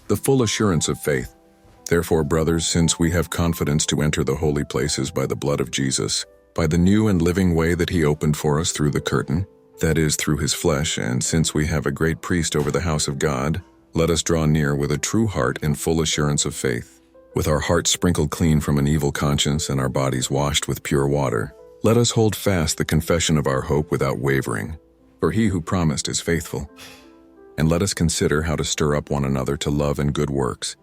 the full assurance of faith. Therefore, brothers, since we have confidence to enter the holy places by the blood of Jesus, by the new and living way that he opened for us through the curtain, that is, through his flesh, and since we have a great priest over the house of God, let us draw near with a true heart in full assurance of faith, with our hearts sprinkled clean from an evil conscience and our bodies washed with pure water. Let us hold fast the confession of our hope without wavering, for he who promised is faithful. And let us consider how to stir up one another to love and good works,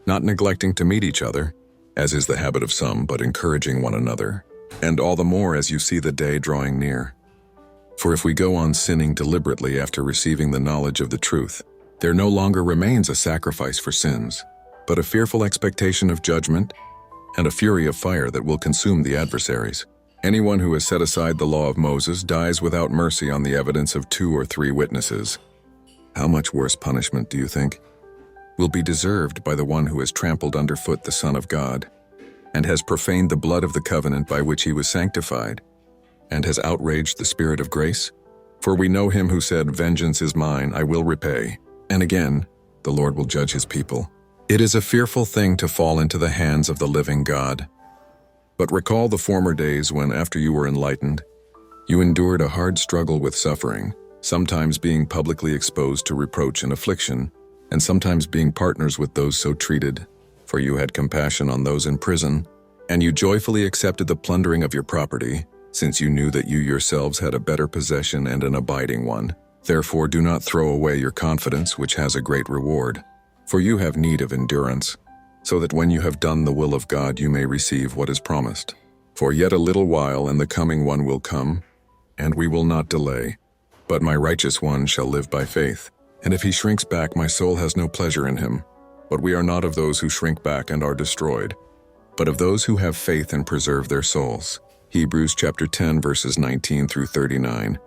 not neglecting to meet each other, as is the habit of some, but encouraging one another, and all the more as you see the day drawing near. For if we go on sinning deliberately after receiving the knowledge of the truth, there no longer remains a sacrifice for sins, but a fearful expectation of judgment and a fury of fire that will consume the adversaries. Anyone who has set aside the law of Moses dies without mercy on the evidence of 2 or 3 witnesses. How much worse punishment, do you think, will be deserved by the one who has trampled underfoot the Son of God, and has profaned the blood of the covenant by which he was sanctified, and has outraged the Spirit of grace? For we know him who said, "Vengeance is mine, I will repay." And again, the Lord will judge his people. It is a fearful thing to fall into the hands of the living God. But recall the former days when, after you were enlightened, you endured a hard struggle with suffering, sometimes being publicly exposed to reproach and affliction, and sometimes being partners with those so treated, for you had compassion on those in prison, and you joyfully accepted the plundering of your property, since you knew that you yourselves had a better possession and an abiding one. Therefore do not throw away your confidence, which has a great reward, for you have need of endurance, so that when you have done the will of God you may receive what is promised. For yet a little while and the coming one will come, and we will not delay. But my righteous one shall live by faith. And if he shrinks back, my soul has no pleasure in him. But we are not of those who shrink back and are destroyed, but of those who have faith and preserve their souls. Hebrews chapter 10 verses 19 through 39.